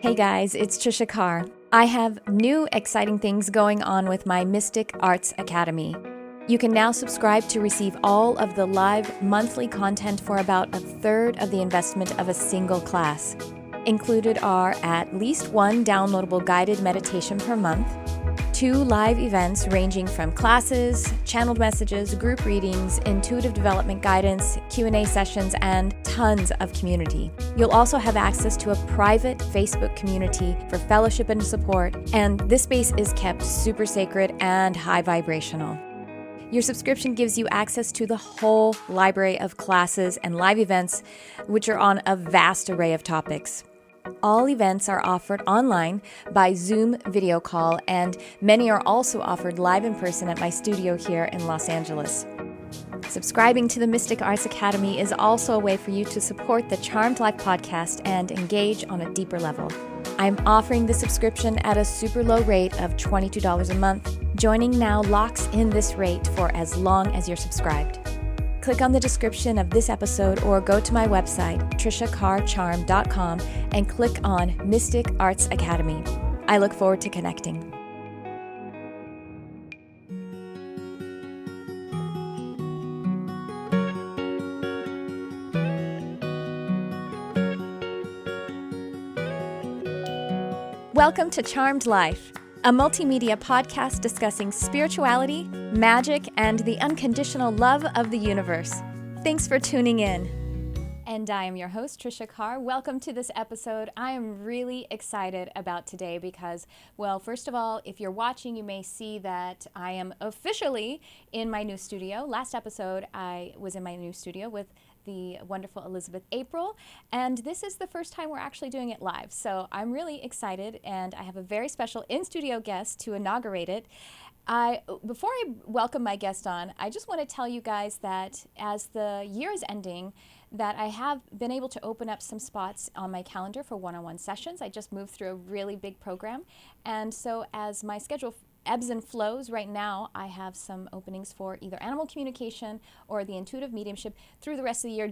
Hey guys, it's Tricia Carr. I have new exciting things going on with my Mystic Arts Academy. You can now subscribe to receive all of the live monthly content for about a third of the investment of a single class. Included are at least one downloadable guided meditation per month, 2 live events ranging from classes, channeled messages, group readings, intuitive development guidance, Q&A sessions, and tons of community. You'll also have access to a private Facebook community for fellowship and support, and this space is kept super sacred and high vibrational. Your subscription gives you access to the whole library of classes and live events, which are on a vast array of topics. All events are offered online by Zoom video call, and many are also offered live in person at my studio here in Los Angeles. Subscribing to the Mystic Arts Academy is also a way for you to support the Charmed Life podcast and engage on a deeper level. I'm offering the subscription at a super low rate of $22 a month. Joining now locks in this rate for as long as you're subscribed. Click on the description of this episode or go to my website, triciacarcharm.com, and click on Mystic Arts Academy. I look forward to connecting. Welcome to Charmed Life, a multimedia podcast discussing spirituality, magic, and the unconditional love of the universe. Thanks for tuning in. And I am your host, Tricia Carr. Welcome to this episode. I am really excited about today because, well, first of all, if you're watching, you may see that I am officially in my new studio. Last episode, I was in my new studio with the wonderful Elizabeth April, and this is the first time we're actually doing it live. So I'm really excited, and I have a very special in-studio guest to inaugurate it. Before I welcome my guest on, I just want to tell you guys that as the year is ending, that I have been able to open up some spots on my calendar for one-on-one sessions. I just moved through a really big program, and so as my schedule ebbs and flows, right now I have some openings for either animal communication or the intuitive mediumship through the rest of the year.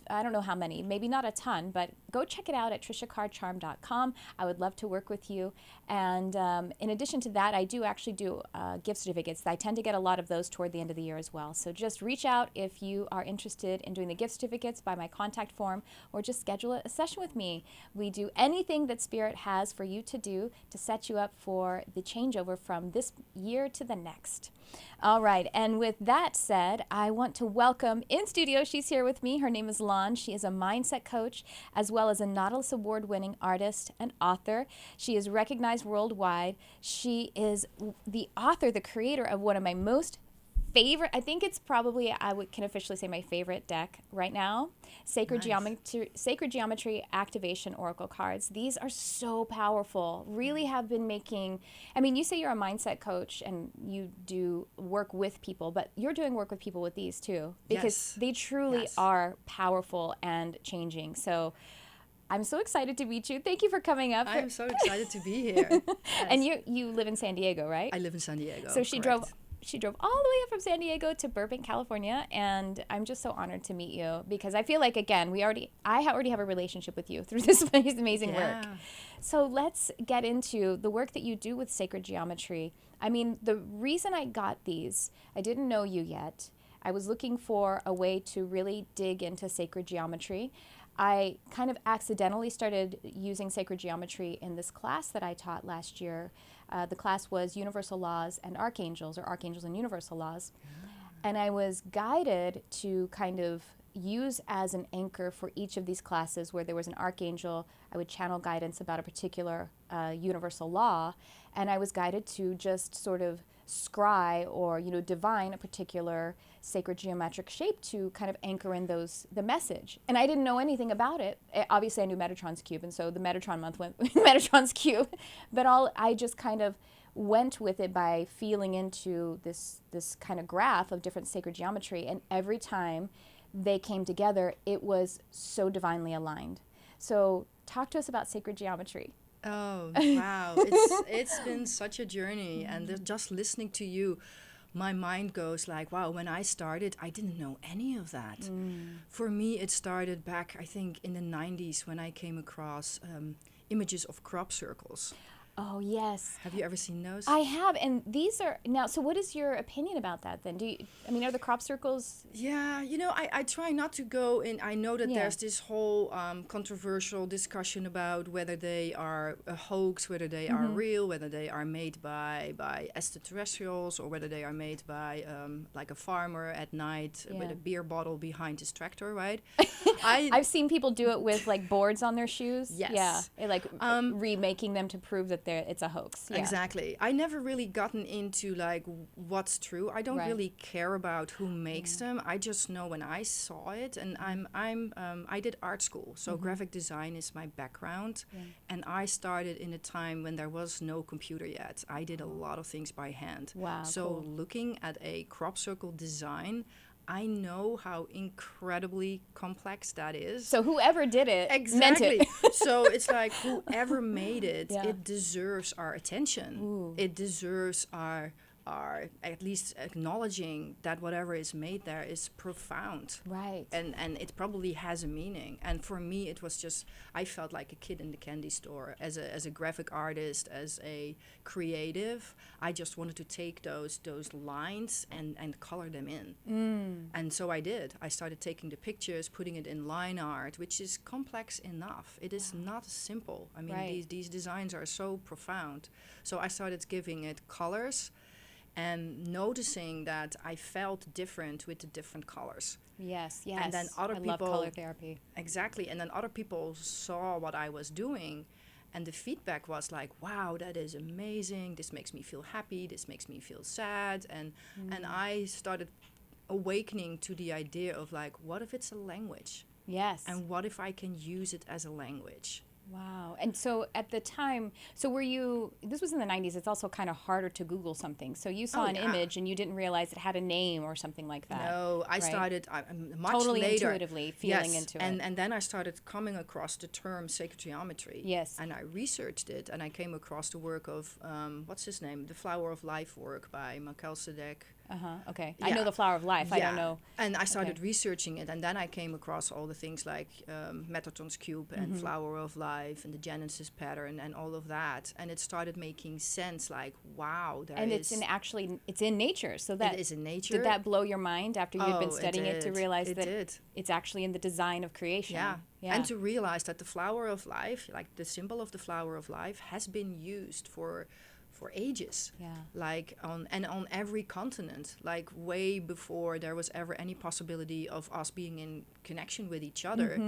I don't know how many, maybe not a ton, but go check it out at triciacarcharm.com. I would love to work with you. And in addition to that, I do actually do gift certificates. I tend to get a lot of those toward the end of the year as well. So just reach out if you are interested in doing the gift certificates by my contact form, or just schedule a session with me. We do anything that Spirit has for you to do to set you up for the changeover from this year to the next. All right, and with that said, I want to welcome in studio, she's here with me. Her name is Lon. She is a mindset coach as well as a Nautilus Award-winning artist and author. She is recognized worldwide. She is the author, the creator of one of my most favorite, I think it's probably, can officially say my favorite deck right now, Sacred Geometry Activation Oracle cards. These are so powerful, really have been making, I mean, you say you're a mindset coach and you do work with people, but you're doing work with people with these too, because they truly are powerful and changing. So I'm so excited to meet you. Thank you for coming up. I'm so excited to be here. Yes. And you live in San Diego, right? I live in San Diego. So she drove all the way up from San Diego to Burbank, California, and I'm just so honored to meet you because I feel like, again, I already have a relationship with you through this amazing work. So let's get into the work that you do with sacred geometry. I mean, the reason I got these, I didn't know you yet. I was looking for a way to really dig into sacred geometry. I kind of accidentally started using sacred geometry in this class that I taught last year. The class was Universal Laws and Archangels, or Archangels and Universal Laws. And I was guided to kind of use as an anchor for each of these classes where there was an archangel. I would channel guidance about a particular universal law, and I was guided to just sort of scry or divine a particular sacred geometric shape to kind of anchor in the message. And I didn't know anything about it. Obviously I knew Metatron's cube, and so the Metatron month went Metatron's cube, but I just kind of went with it by feeling into this kind of graph of different sacred geometry, and every time they came together, it was so divinely aligned. So talk to us about sacred geometry. Oh, wow. It's been such a journey. And just listening to you, my mind goes like, wow, when I started, I didn't know any of that. For me, it started back, I think, in the 90s when I came across images of crop circles. Oh, yes. Have you ever seen those? I have, and these are now. So, what is your opinion about that then? Are the crop circles? Yeah, I try not to go in. I know that Yeah. there's this whole controversial discussion about whether they are a hoax, whether they are real, whether they are made by extraterrestrials, or whether they are made by like a farmer at night with a beer bottle behind his tractor, right? I've seen people do it with like boards on their shoes. Yes. Yeah, like remaking them to prove that it's a hoax. Yeah. Exactly. I never really gotten into like what's true. I don't really care about who makes them. I just know when I saw it, and I did art school, so graphic design is my background, and I started in a time when there was no computer yet. I did a lot of things by hand. Wow. So cool. looking at a crop circle design, I know how incredibly complex that is. So whoever did it meant Exactly. it. So it's like whoever made it, Yeah. it deserves our attention. Ooh. It deserves our at least acknowledging that whatever is made there is profound. Right. And it probably has a meaning. And for me, it was just, I felt like a kid in the candy store. As a graphic artist, as a creative, I just wanted to take those lines and color them in. And so I did. I started taking the pictures, putting it in line art, which is complex enough. It is not simple. I mean, these designs are so profound. So I started giving it colors and noticing that I felt different with the different colors. Yes. And then other I people... love color therapy. Exactly. And then other people saw what I was doing, and the feedback was like, wow, that is amazing. This makes me feel happy. This makes me feel sad. And I started awakening to the idea of like, what if it's a language? Yes. And what if I can use it as a language? Wow. And so at the time, this was in the 90s, it's also kind of harder to Google something. So you saw an image and you didn't realize it had a name or something like that. No, I started much totally later. Intuitively feeling into it. And then I started coming across the term sacred geometry. Yes. And I researched it, and I came across the work of, what's his name? The Flower of Life work by Melchizedek. Okay. Yeah. I know the Flower of Life. Yeah. I don't know. And I started researching it, and then I came across all the things like Metatron's cube and Flower of Life and the Genesis pattern and all of that. And it started making sense, like, wow, it's in nature. So that it is in nature. Did that blow your mind after you'd been studying it to realize that did. It's actually in the design of creation? Yeah. And to realize that the Flower of Life, like the symbol of the Flower of Life, has been used for ages, like on every continent, like way before there was ever any possibility of us being in connection with each other.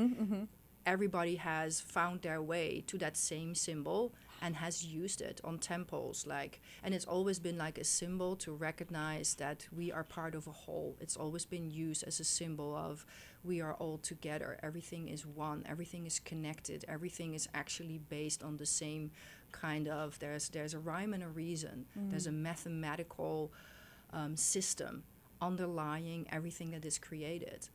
Everybody has found their way to that same symbol and has used it on temples, and it's always been like a symbol to recognize that we are part of a whole. It's always been used as a symbol of we are all together, everything is one, everything is connected, everything is actually based on the same kind of, there's a rhyme and a reason, there's a mathematical system underlying everything that is created.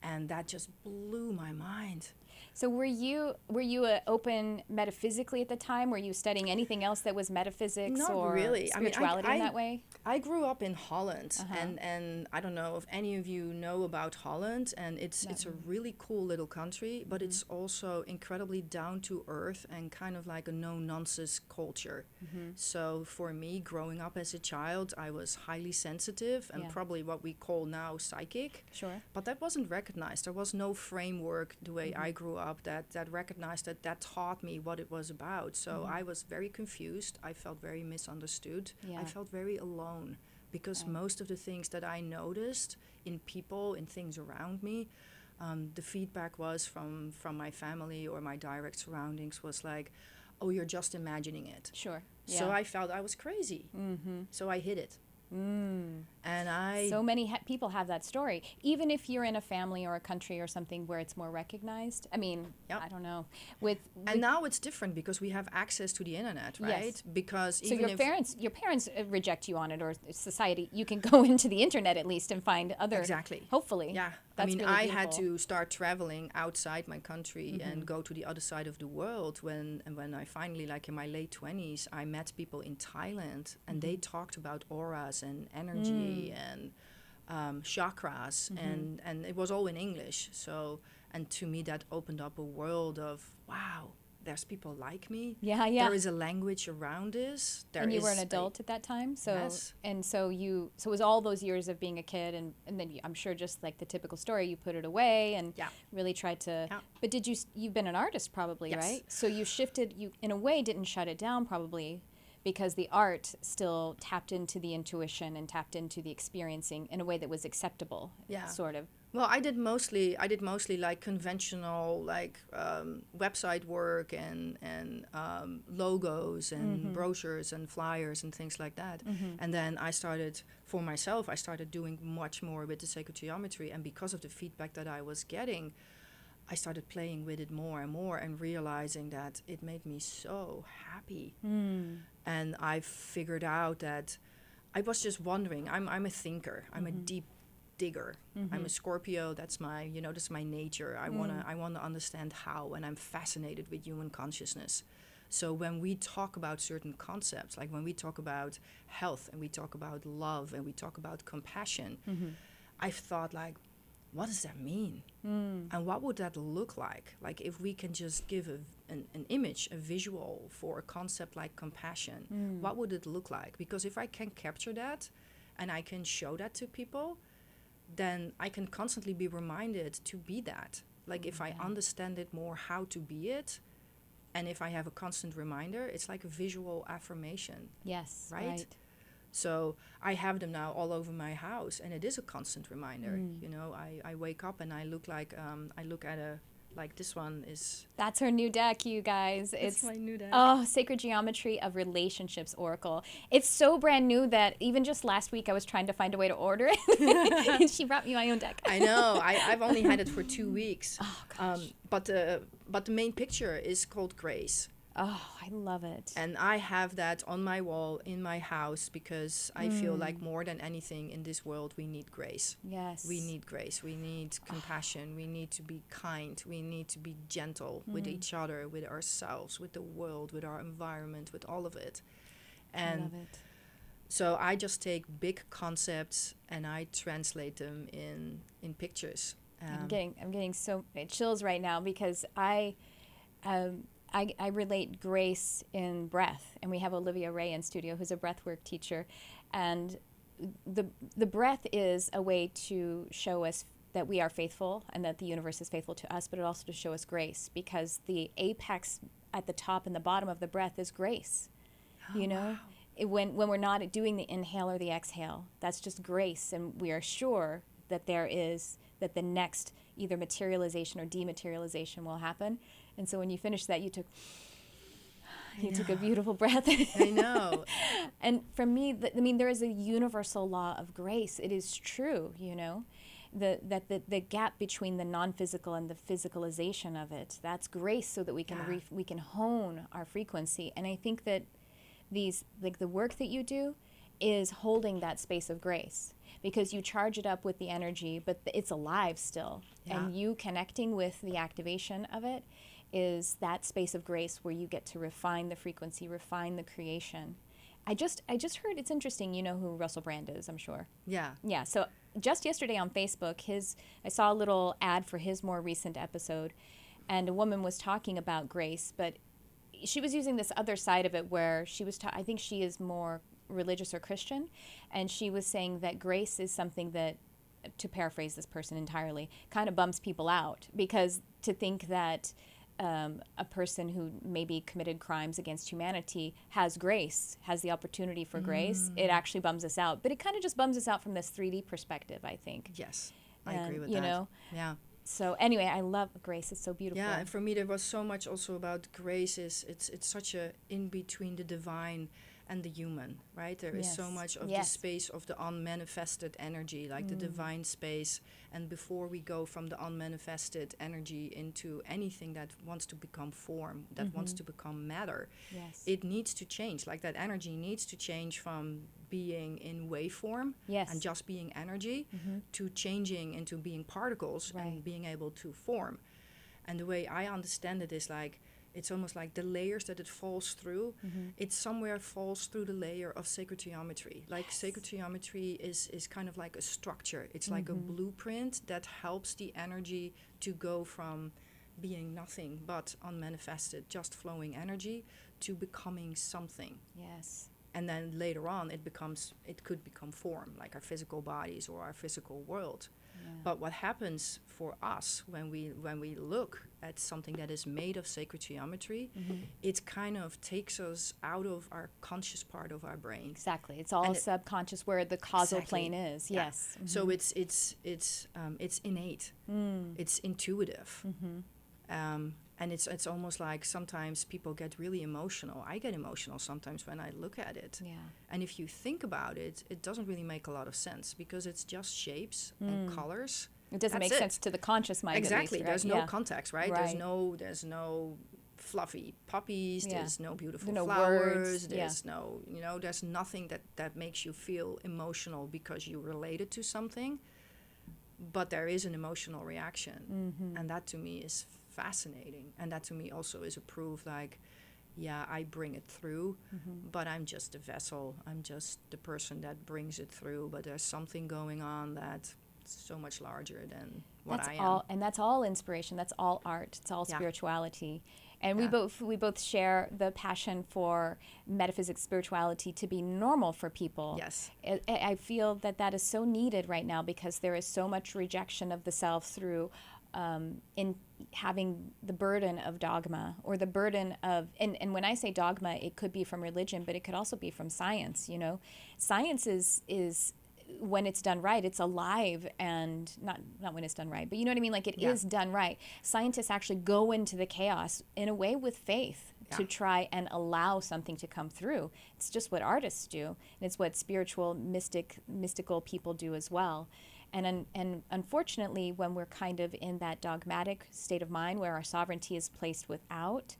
And that just blew my mind. So were you open metaphysically at the time? Were you studying anything else that was metaphysics or really. spirituality in that way? I grew up in Holland, and I don't know if any of you know about Holland, and it's a really cool little country, but it's also incredibly down to earth and kind of like a no-nonsense culture. So for me, growing up as a child, I was highly sensitive and probably what we call now psychic. Sure. But that wasn't recognized. There was no framework the way I grew up that recognized that taught me what it was about. So I was very confused. I felt very misunderstood. I felt very alone because most of the things that I noticed in people, in things around me, the feedback was from my family or my direct surroundings was like, oh, you're just imagining it. Sure. So I felt I was crazy. So I hid it. And so many people have that story, even if you're in a family or a country or something where it's more recognized. I mean, I don't know. And now it's different because we have access to the internet, right? Yes. Because so even your parents reject you on it, or society, you can go into the internet at least and find other. Exactly. Hopefully. Yeah. That's I mean, really I beautiful. had to start traveling outside my country and go to the other side of the world when I finally, like in my late 20s, I met people in Thailand and they talked about auras and energy and chakras and it was all in English. So, and to me that opened up a world of, wow, there's people like me. Yeah. There is a language around this. And you were an adult at that time, so yes. And so it was all those years of being a kid, and then I'm sure just like the typical story, you put it away and really tried to. Yeah. But you've been an artist probably, right? So you shifted. You in a way didn't shut it down probably, because the art still tapped into the intuition and tapped into the experiencing in a way that was acceptable. Yeah. Sort of. Well, I did mostly like conventional like website work and logos and brochures and flyers and things like that. And then I started doing much more with the sacred geometry, and because of the feedback that I was getting, I started playing with it more and more and realizing that it made me so happy. And I figured out that I was just wondering, I'm a thinker, I'm a deep digger. I'm a Scorpio. That's my nature. I wanna understand how, and I'm fascinated with human consciousness. So when we talk about certain concepts, like when we talk about health and we talk about love and we talk about compassion, I've thought like, what does that mean? And what would that look like? Like if we can just give an image, a visual for a concept like compassion, what would it look like? Because if I can capture that and I can show that to people, then I can constantly be reminded to be that. Like if I understand it more how to be it, and if I have a constant reminder, it's like a visual affirmation. Yes, right? So I have them now all over my house, and it is a constant reminder. You know, I wake up and I look at a, like this one is... That's her new deck, you guys. It's my new deck. Oh, Sacred Geometry of Relationships Oracle. It's so brand new that even just last week I was trying to find a way to order it. And she brought me my own deck. I know. I've only had it for 2 weeks. Oh, gosh. But the main picture is called Grace. Oh, I love it. And I have that on my wall in my house because I feel like more than anything in this world, we need grace. Yes. We need grace. We need compassion. We need to be kind. We need to be gentle with each other, with ourselves, with the world, with our environment, with all of it. And I love it. So I just take big concepts and I translate them in pictures. I'm getting so chills right now because I relate grace in breath, and we have Olivia Ray in studio, who's a breathwork teacher, and the breath is a way to show us that we are faithful and that the universe is faithful to us, but it also to show us grace, because the apex at the top and the bottom of the breath is grace. You know, when we're not doing the inhale or the exhale, that's just grace, and we are sure that that the next either materialization or dematerialization will happen. And so when you finish that, you took a beautiful breath. I know. And for me, there is a universal law of grace. It is true, you know, that the gap between the non-physical and the physicalization of it, that's grace, so that we can we can hone our frequency. And I think that the work that you do is holding that space of grace, because you charge it up with the energy, but it's alive still. And you connecting with the activation of it is that space of grace where you get to refine the frequency, refine the creation. I just heard, it's interesting, you know who Russell Brand is, I'm sure. Yeah. Yeah, so just yesterday on Facebook, I saw a little ad for his more recent episode, and a woman was talking about grace, but she was using this other side of it where she was, I think she is more religious or Christian, and she was saying that grace is something that, to paraphrase this person entirely, kind of bums people out, because to think that a person who maybe committed crimes against humanity has grace, has the opportunity for grace, it actually bums us out. But it kind of just bums us out from this 3D perspective, I think. Yes, I agree with that. You know? Yeah. So anyway, I love grace. It's so beautiful. Yeah, and for me there was so much also about grace. It's such a in between the divine and the human, right? There is so much of the space of the unmanifested energy, like the divine space. And before we go from the unmanifested energy into anything that wants to become form, that wants to become matter, it needs to change. Like that energy needs to change from being in waveform and just being energy to changing into being particles and being able to form. And the way I understand it is like, it's almost like the layers that it falls through, it somewhere falls through the layer of sacred geometry. Like sacred geometry is kind of like a structure. It's like a blueprint that helps the energy to go from being nothing but unmanifested, just flowing energy, to becoming something. Yes. And then later on, it could become form, like our physical bodies or our physical world. Yeah. But what happens for us when we look at something that is made of sacred geometry, it kind of takes us out of our conscious part of our brain. Exactly. It's all subconscious, where the causal plane is. Yeah. Yes. So it's innate. It's intuitive. And it's almost like sometimes people get really emotional. I get emotional sometimes when I look at it. Yeah. And if you think about it, it doesn't really make a lot of sense, because it's just shapes and colors. It doesn't make sense to the conscious mind. Exactly. At least, right? There's no context, right? There's no fluffy puppies. There's no beautiful flowers. Words. There's no, there's nothing that makes you feel emotional because you related to something. But there is an emotional reaction. And that to me is fascinating. And that to me also is a proof, like, yeah, I bring it through, but I'm just a vessel. I'm just the person that brings it through. But there's something going on that's so much larger than what I am. And that's all inspiration. That's all art. It's all spirituality. And we both share the passion for metaphysics, spirituality, to be normal for people. Yes. I feel that is so needed right now, because there is so much rejection of the self through in having the burden of dogma, or the burden of, and when I say dogma, it could be from religion, but it could also be from science. Science is when it's done right, it's alive, and not when it's done right, but you know what I mean? Like, it is done right. Scientists actually go into the chaos in a way with faith to try and allow something to come through. It's just what artists do, and it's what spiritual, mystical people do as well. And unfortunately, when we're kind of in that dogmatic state of mind where our sovereignty is placed without,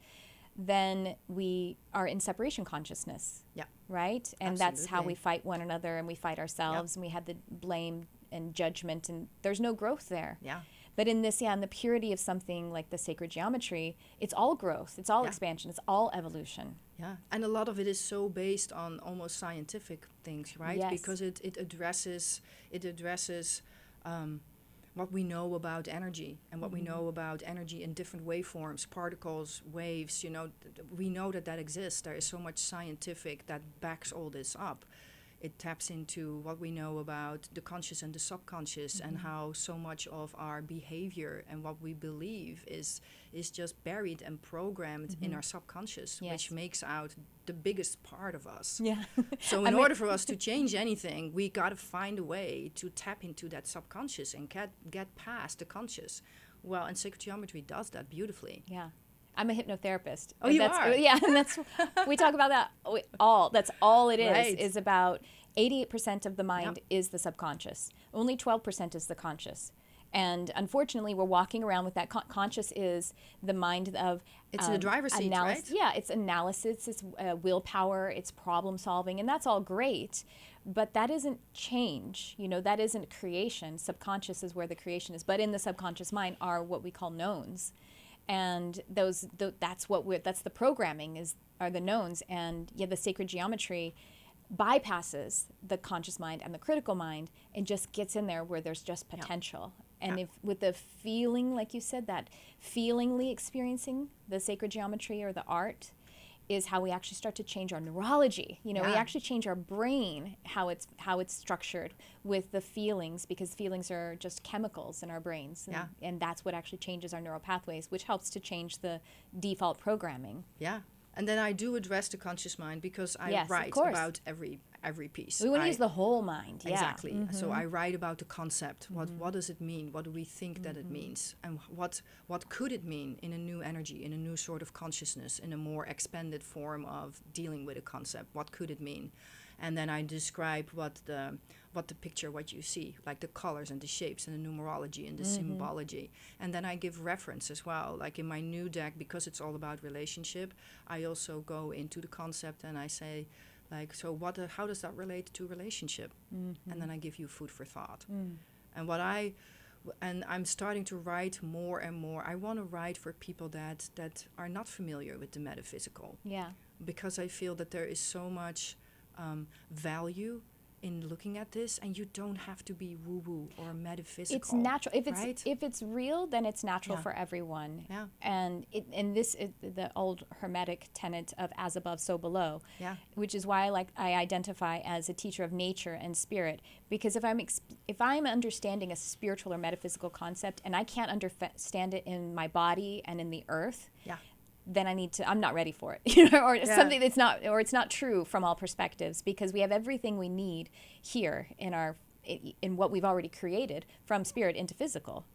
then we are in separation consciousness. Yeah. Right? And absolutely. That's how we fight one another, and we fight ourselves, and we have the blame and judgment, and there's no growth there. Yeah. But in this, in the purity of something like the sacred geometry, it's all growth, it's all expansion, it's all evolution. Yeah, and a lot of it is so based on almost scientific things, right? Yes. Because it addresses what we know about energy, and what we know about energy in different waveforms, particles, waves. We know that exists. There is so much scientific that backs all this up. It taps into what we know about the conscious and the subconscious, and how so much of our behavior and what we believe is just buried and programmed in our subconscious, which makes out the biggest part of us. Yeah. So in order for us to change anything, we got to find a way to tap into that subconscious and get past the conscious. Well, and sacred geometry does that beautifully. Yeah. I'm a hypnotherapist. Oh, you are? Yeah, and that's we talk about that all. That's all it is. Right. Is about 88% of the mind is the subconscious. Only 12% is the conscious. And unfortunately, we're walking around with that. Conscious is the mind of it's in the driver's seat, right? Yeah, it's analysis, it's willpower, it's problem solving, and that's all great. But that isn't change. That isn't creation. Subconscious is where the creation is. But in the subconscious mind are what we call knowns. And that's the programming are the knowns. And the sacred geometry bypasses the conscious mind and the critical mind and just gets in there where there's just potential. And if with the feeling, like you said, that feelingly experiencing the sacred geometry or the art is how we actually start to change our neurology. We actually change our brain, how it's structured with the feelings, because feelings are just chemicals in our brains. And that's what actually changes our neural pathways, which helps to change the default programming. Yeah. And then I do address the conscious mind, because I write about every piece. We want to use the whole mind. Yeah. Exactly. So I write about the concept. What does it mean? What do we think that it means? And what could it mean in a new energy, in a new sort of consciousness, in a more expanded form of dealing with a concept? What could it mean? And then I describe what the picture, what you see, like the colors and the shapes and the numerology and the symbology. And then I give reference as well. Like in my new deck, because it's all about relationship, I also go into the concept and I say, like, so how does that relate to relationship? And then I give you food for thought. And I'm starting to write more and more. I want to write for people that are not familiar with the metaphysical. Yeah. Because I feel that there is so much value in looking at this, and you don't have to be woo-woo or metaphysical. It's natural. Right? If it's real, then it's natural for everyone. Yeah. And this is the old Hermetic tenet of as above, so below. Yeah. Which is why I identify as a teacher of nature and spirit, because if I'm understanding a spiritual or metaphysical concept and I can't understand it in my body and in the earth, then I'm not ready for it, or something that's not, or it's not true from all perspectives, because we have everything we need here in what we've already created from spirit into physical.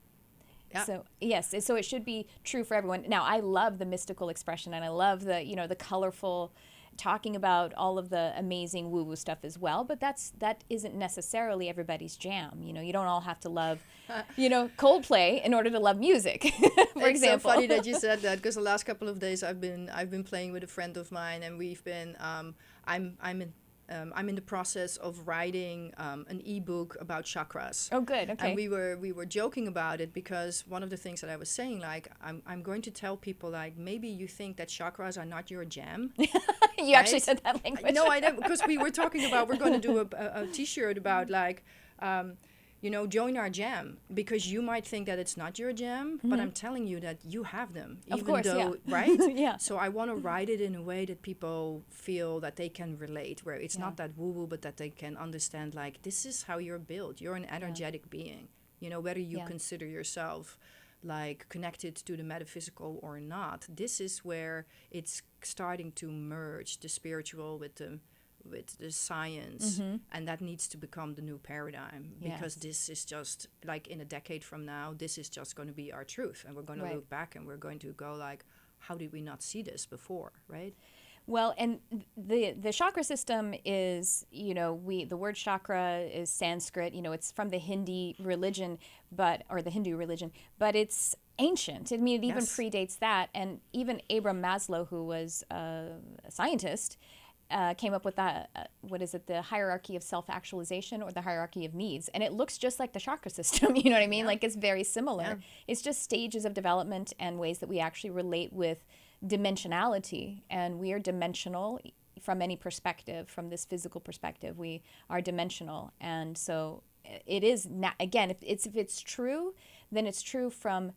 Yeah. So yes, so it should be true for everyone. Now, I love the mystical expression, and I love the colorful, talking about all of the amazing woo-woo stuff as well, but that isn't necessarily everybody's jam. You don't all have to love, Coldplay in order to love music, for example. It's so funny that you said that, because the last couple of days I've been playing with a friend of mine, and we've been I'm in the process of writing an ebook about chakras. Oh, good. Okay. And we were joking about it, because one of the things that I was saying, like, I'm going to tell people, like, maybe you think that chakras are not your jam. You actually said that language. No, I don't, because we were talking about, we're going to do a T-shirt about, like, join our jam, because you might think that it's not your jam, but I'm telling you that you have them. Of course, right? Yeah. So I want to write it in a way that people feel that they can relate, where it's not that woo-woo, but that they can understand, like, this is how you're built. You're an energetic being. Whether you consider yourself, like, connected to the metaphysical or not, this is where it's starting to merge the spiritual with the science, and that needs to become the new paradigm, because this is just, like, in a decade from now, this is just going to be our truth, and we're going to look back and we're going to go, like, how did we not see this before, right? Well, and the chakra system is, the word chakra is Sanskrit, it's from the Hindu religion, but it's ancient. I mean, it even predates that, and even Abraham Maslow, who was a scientist, came up with that, the hierarchy of self-actualization, or the hierarchy of needs. And it looks just like the chakra system, you know what I mean? Like, it's very similar. Yeah. It's just stages of development and ways that we actually relate with dimensionality. And we are dimensional from any perspective, from this physical perspective. We are dimensional. And so it is, again, if it's true, then it's true from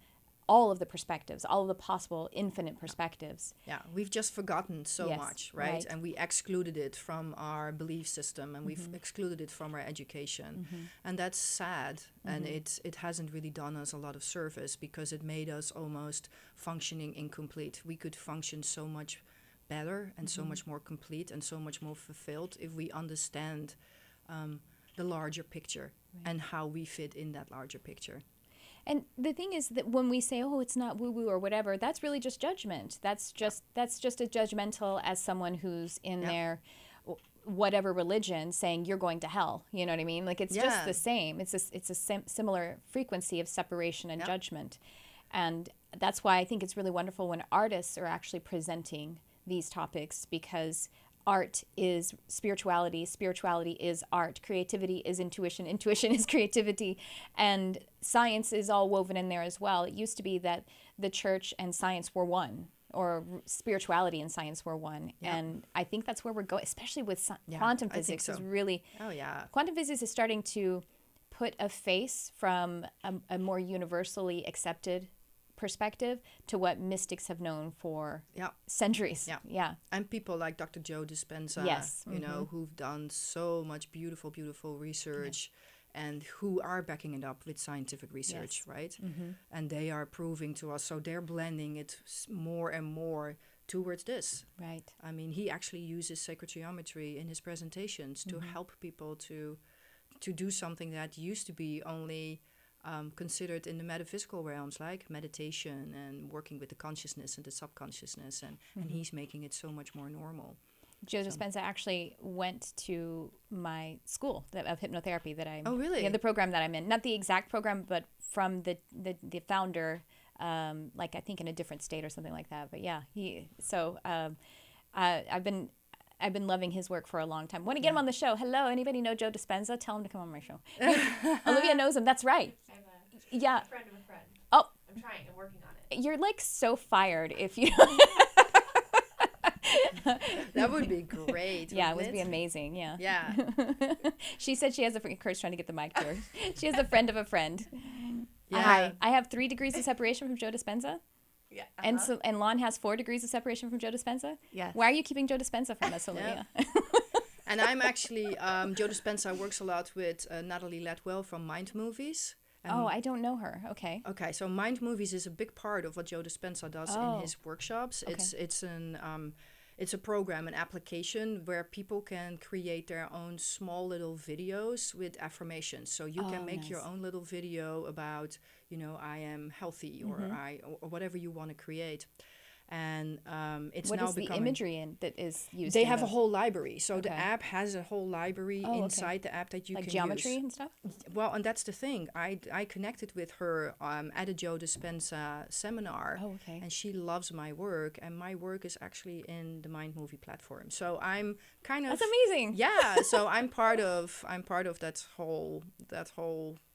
all of the perspectives, all of the possible infinite perspectives. Yeah, we've just forgotten so much, right? And we excluded it from our belief system, and we've excluded it from our education. And that's sad, and it hasn't really done us a lot of service, because it made us almost functioning incomplete. We could function so much better and so much more complete and so much more fulfilled if we understand the larger picture and how we fit in that larger picture. And the thing is that when we say, oh, it's not woo-woo or whatever, that's really just judgment. That's just as judgmental as someone who's in their whatever religion saying you're going to hell. You know what I mean? Like, it's just the same. It's a similar frequency of separation and judgment. And that's why I think it's really wonderful when artists are actually presenting these topics, because art is spirituality, spirituality is art, creativity is intuition, intuition is creativity, and science is all woven in there as well. It used to be that the church and science were one, or spirituality and science were one, and I think that's where we're going, especially with quantum physics. Is really, quantum physics is starting to put a face from a more universally accepted perspective to what mystics have known for centuries. And people like Dr. Joe Dispenza, you know, who've done so much beautiful research, and who are backing it up with scientific research, right? And they are proving to us, so they're blending it more and more towards this. Right. I mean, he actually uses sacred geometry in his presentations to help people to do something that used to be only considered in the metaphysical realms, like meditation and working with the consciousness and the subconsciousness, and he's making it so much more normal. Joe Dispenza actually went to my school of hypnotherapy that I'm... Oh, really? Yeah, the program that I'm in. Not the exact program, but from the founder, like I think in a different state or something like that. But yeah, I've been loving his work for a long time. Want to get him on the show. Hello, anybody know Joe Dispenza? Tell him to come on my show. Olivia knows him. That's right. I'm a friend of a friend. Oh. I'm working on it. You're like so fired if you... That would be great. Yeah, it would be amazing. Yeah. Yeah. She said she has a friend. Kurt's trying to get the mic to her. She has a friend of a friend. Yeah. Hi. I have 3 degrees of separation from Joe Dispenza. Yeah. And Lon has 4 degrees of separation from Joe Dispenza. Yes. Why are you keeping Joe Dispenza from us, Olivia? And I'm actually, Joe Dispenza works a lot with Natalie Ledwell from Mind Movies. I don't know her. Okay. Okay, so Mind Movies is a big part of what Joe Dispenza does in his workshops. Okay. It's a program, an application where people can create their own small little videos with affirmations. So you can make your own little video about, I am healthy, or or whatever you want to create. And it's what now is the becoming imagery that is used? They have a whole library. So the Okay. app has a whole library inside the app that you like can geometry use. and stuff? Well, and that's the thing. I connected with her at a Joe Dispenza seminar. Oh, okay. And she loves my work. And my work is actually in the Mind Movie platform. So I'm kind of... That's amazing. Yeah. So I'm part of that whole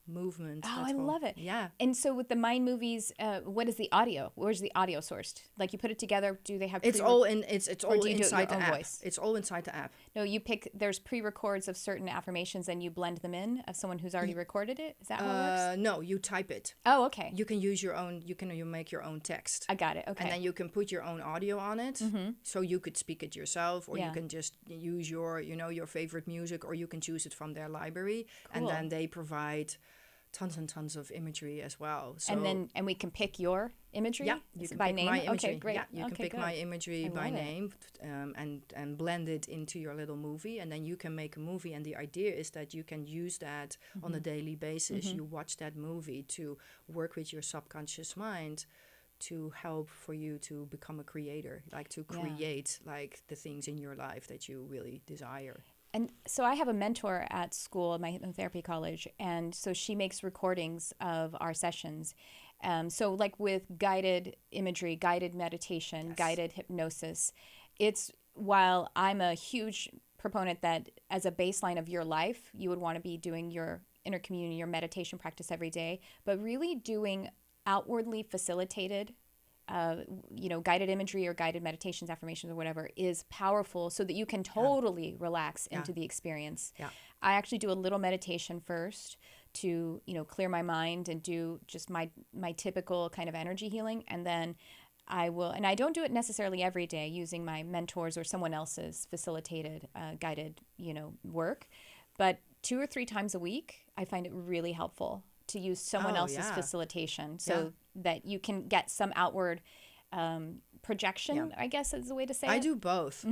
movement. Oh, I love it. Yeah. And so with the Mind Movies, what is the audio? Where's the audio sourced? Like you put it together, do they have It's all inside the app. Voice? It's all inside the app. No, there's pre-records of certain affirmations and you blend them in of someone who's already recorded it? Is that how it works? No, you type it. Oh, okay. You can use your own, you make your own text. I got it. Okay. And then you can put your own audio on it. So you could speak it yourself, or you can just use your favorite music, or you can choose it from their library. Cool. And then they provide tons and tons of imagery as well. So and we can pick your imagery? Yeah, you can by pick name? my imagery. Okay, great. Yeah, you can pick good. my imagery by love it. name and blend it into your little movie, and then you can make a movie. And the idea is that you can use that on a daily basis. You watch that movie to work with your subconscious mind to help for you to become a creator, like to create like the things in your life that you really desire. And so I have a mentor at school, my hypnotherapy college, and so she makes recordings of our sessions. So like with guided imagery, guided meditation, guided hypnosis, while I'm a huge proponent that as a baseline of your life, you would want to be doing your inner community, your meditation practice every day, but really doing outwardly facilitated guided imagery or guided meditations, affirmations, or whatever is powerful so that you can totally relax into the experience. Yeah. I actually do a little meditation first to, clear my mind and do just my typical kind of energy healing. And then and I don't do it necessarily every day using my mentors or someone else's facilitated guided, work, but 2 or 3 times a week, I find it really helpful to use someone else's facilitation so that you can get some outward projection, I guess is the way to say it. I do both.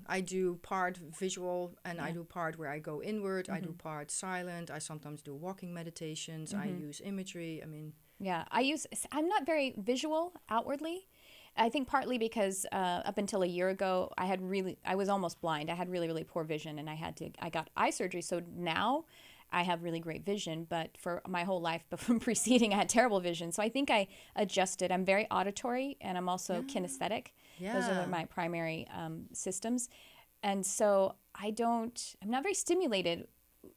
I do part visual and I do part where I go inward. I do part silent. I sometimes do walking meditations. I use imagery. I'm not very visual outwardly. I think partly because up until a year ago, I was almost blind. I had really, really poor vision and I got eye surgery. So now I have really great vision, but for my whole life before preceding, I had terrible vision. So I think I adjusted. I'm very auditory and I'm also kinesthetic. Yeah. Those are my primary systems. And so I'm not very stimulated.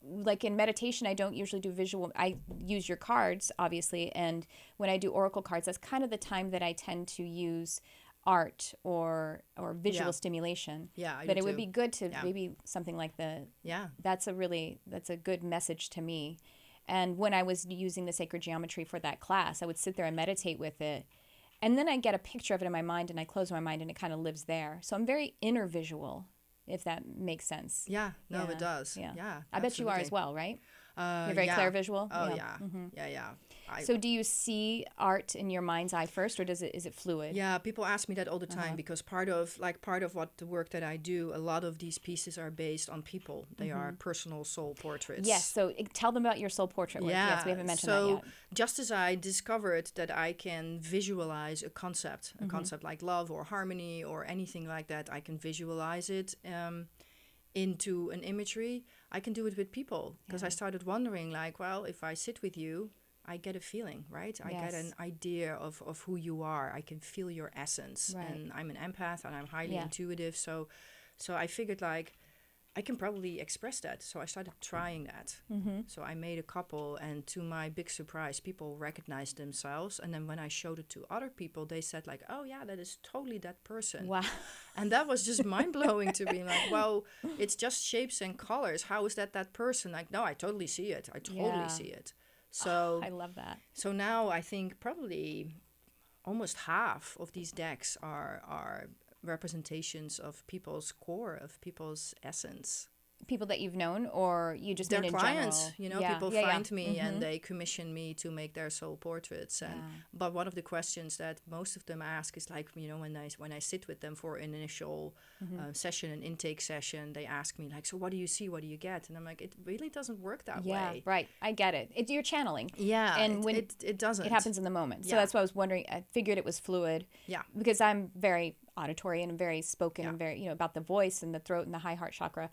Like in meditation, I don't usually do visual. I use your cards, obviously. And when I do oracle cards, that's kind of the time that I tend to use art or visual stimulation. Yeah, but it would be good to maybe something like that's a good message to me. And when I was using the sacred geometry for that class, I would sit there and meditate with it. And then I get a picture of it in my mind and I close my mind and it kind of lives there. So I'm very inner visual, if that makes sense. Yeah, it does. Yeah, I bet you are as well, right? You're very clairvisual? Oh, yeah. Yeah. So do you see art in your mind's eye first, or is it fluid? Yeah, people ask me that all the time because part of what the work that I do, a lot of these pieces are based on people. They are personal soul portraits. Yes, so tell them about your soul portrait work. Yes, we haven't mentioned that yet. So just as I discovered that I can visualize a concept like love or harmony or anything like that, I can visualize it into an imagery. I can do it with people because I started wondering if I sit with you, I get a feeling, right? I get an idea of who you are. I can feel your essence. Right. And I'm an empath and I'm highly intuitive. So I figured I I can probably express that. So I started trying that. So I made a couple, and to my big surprise, people recognized themselves. And then when I showed it to other people, they said like, oh yeah, that is totally that person. Wow. And that was just mind-blowing to me. Like, wow, it's just shapes and colors. How is that person? Like, no, I totally see it. I totally see it. So I love that. So now I think probably almost half of these decks are representations of people's core, of people's essence. People that you've known, or you just Their mean in clients, general? People find me and they commission me to make their soul portraits. And but one of the questions that most of them ask is like, when I sit with them for an initial session, an intake session, they ask me like, so what do you see? What do you get? And I'm like, it really doesn't work that way. Yeah, right. I get it. You're channeling. Yeah, and when it doesn't. It happens in the moment. So that's why I was wondering. I figured it was fluid. Yeah. Because I'm very auditory and very spoken and very, about the voice and the throat and the high heart chakra.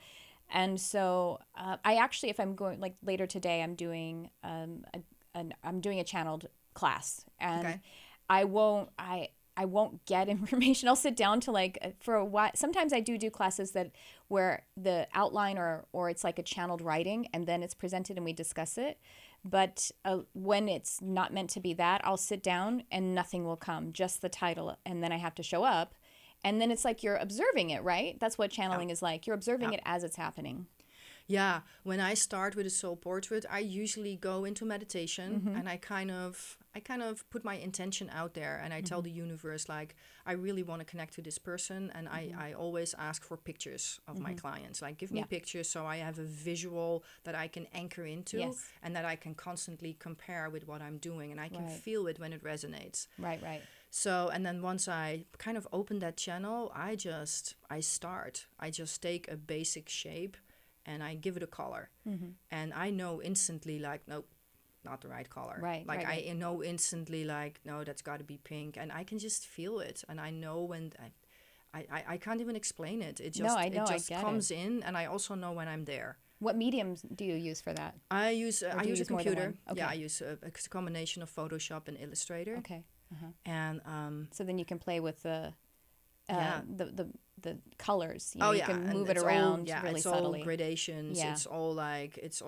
And so I actually, if I'm going like later today, I'm doing I'm doing a channeled class, and I won't get information. I'll sit down to like for a while. Sometimes I do classes where the outline or it's like a channeled writing, and then it's presented and we discuss it. But when it's not meant to be that, I'll sit down and nothing will come, just the title, and then I have to show up. And then it's like you're observing it, right? That's what channeling is like. You're observing it as it's happening. Yeah. When I start with a soul portrait, I usually go into meditation and I kind of put my intention out there, and I tell the universe, like, I really want to connect to this person. And I always ask for pictures of my clients. Like, give me pictures so I have a visual that I can anchor into and that I can constantly compare with what I'm doing. And I can feel it when it resonates. Right. So, and then once I kind of open that channel, I just take a basic shape and I give it a color. And I know instantly, like, nope, not the right color. Right. I know instantly, like, no, that's got to be pink. And I can just feel it. And I know when I can't even explain it. It just comes in. And I also know when I'm there. What mediums do you use for that? I use a computer. Okay. Yeah, I use a combination of Photoshop and Illustrator. Okay. And so then you can play with the colors. You can move it it's around really it's subtly. all gradations. Yeah. It's all like it's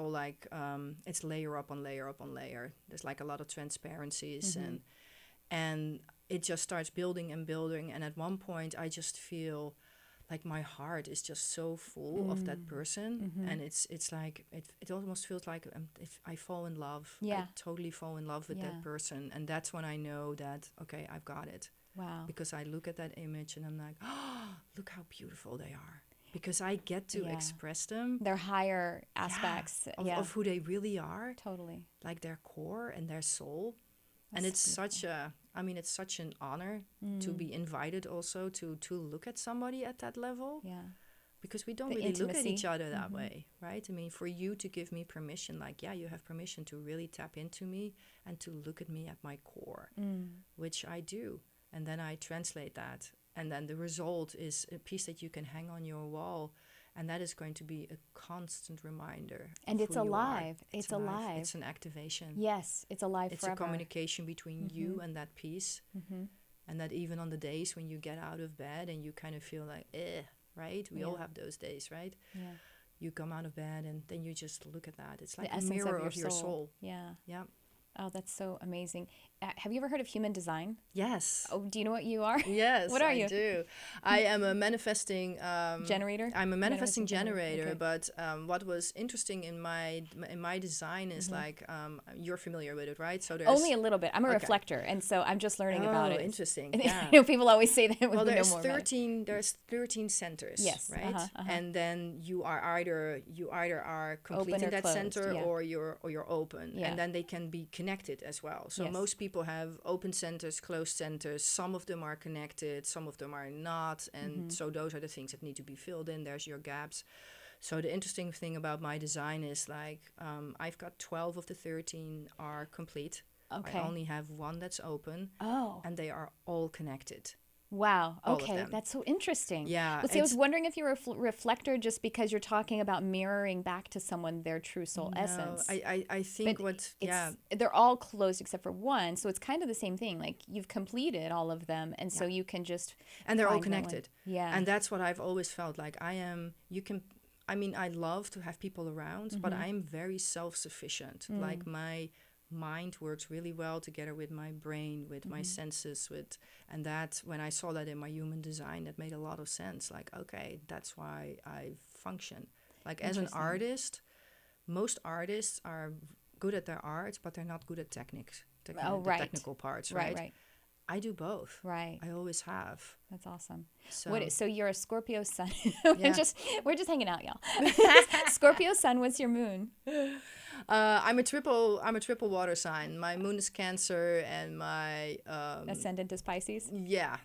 layer up on layer up on layer. There's like a lot of transparencies and it just starts building and building. And at one point, I just feel like my heart is just so full of that person, and it's like it almost feels like if I fall in love, I totally fall in love with that person, and that's when I know that I've got it. Wow! Because I look at that image and I'm like, oh, look how beautiful they are. Because I get to express them, their higher aspects of who they really are. Totally, like their core and their soul. And it's such an honor to be invited also to look at somebody at that level. Yeah. Because we don't really look at each other that way, right? I mean, for you to give me permission, like, you have permission to really tap into me and to look at me at my core, which I do. And then I translate that. And then the result is a piece that you can hang on your wall. And that is going to be a constant reminder. And it's alive. It's alive. It's an activation. Yes, it's alive forever. It's a communication between you and that piece. And that even on the days when you get out of bed and you kind of feel like, right? We all have those days, right? Yeah. You come out of bed and then you just look at that. It's like the a mirror of your soul. Yeah. Yeah. Oh, that's so amazing. Have you ever heard of human design? Yes. Oh, do you know what you are? Yes, what are you? I do. I am a manifesting... generator? I'm a manifesting generator, but what was interesting in my design is like, you're familiar with it, right? So there's... Only a little bit. I'm a reflector, and so I'm just learning about it. Oh, interesting. Yeah. People always say that. Well, there's 13 centers, yes, right? And then you either are completing that closed, center or you're open, and then they can be connected as well. So most people have open centers, closed centers. Some of them are connected, some of them are not, and so those are the things that need to be filled in. There's your gaps. So the interesting thing about my design is like I've got 12 of the 13 are complete. Okay. I only have one that's open. Oh. And they are all connected. Wow. Okay. That's so interesting. Yeah. But see, I was wondering if you're a reflector just because you're talking about mirroring back to someone their true soul essence. I think they're all closed except for one. So it's kind of the same thing. Like you've completed all of them. And so you can just. And they're all connected. Yeah. And that's what I've always felt like. I mean, I love to have people around, but I'm very self-sufficient. Like my mind works really well together with my brain, with my senses, and that when I saw that in my human design, that made a lot of sense. Like, okay, that's why I function. Like as an artist, most artists are good at their art, but they're not good at techniques. The technical parts, right? I do both. Right. I always have. That's awesome. So, So you're a Scorpio sun. Yeah. We're just hanging out, y'all. Scorpio sun, what's your moon? I'm a triple water sign. My moon is Cancer, and my Ascendant is Pisces. yeah.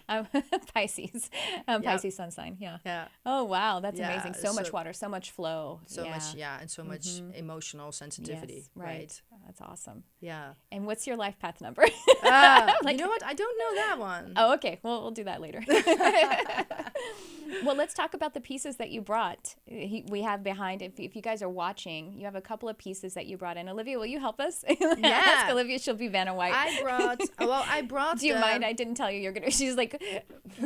I'm Pisces. Pisces sun sign. Yeah. Yeah. Oh wow, that's Yeah, amazing. So much so- water, so much flow. So much, and so much emotional sensitivity. Yes, right. That's awesome. Yeah. And what's your life path number? You know what? I don't know that one. Oh, okay. Well, we'll do that later. Well, let's talk about the pieces that you brought. We have behind, if you guys are watching, you have a couple of pieces that you brought in. Olivia, will you help us? Ask Olivia, she'll be Vanna White. I brought Do you mind? I didn't tell you you're going to. She's like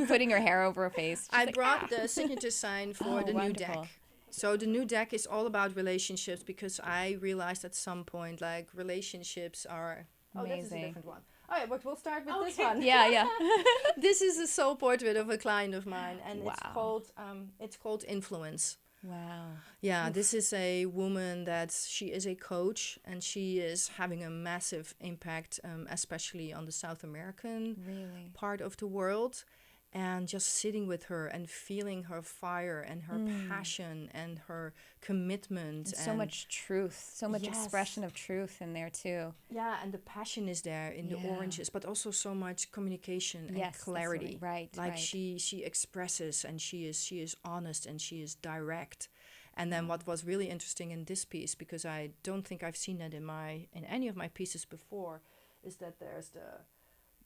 putting her hair over her face. I brought the signature sign for the new deck. So the new deck is all about relationships, because I realized at some point, like, relationships are... Oh, this is a different one. All right, but we'll start with this one. Yeah. This is a soul portrait of a client of mine, and it's called Influence. Wow. Yeah, this is a woman she is a coach, and she is having a massive impact, especially on the South American part of the world. And just sitting with her and feeling her fire and her passion and her commitment. And so much truth, so much expression of truth in there too. Yeah, and the passion is there in the oranges, but also so much communication and clarity. Right. She expresses, and she is honest, and she is direct. And then what was really interesting in this piece, because I don't think I've seen that in any of my pieces before, is that there's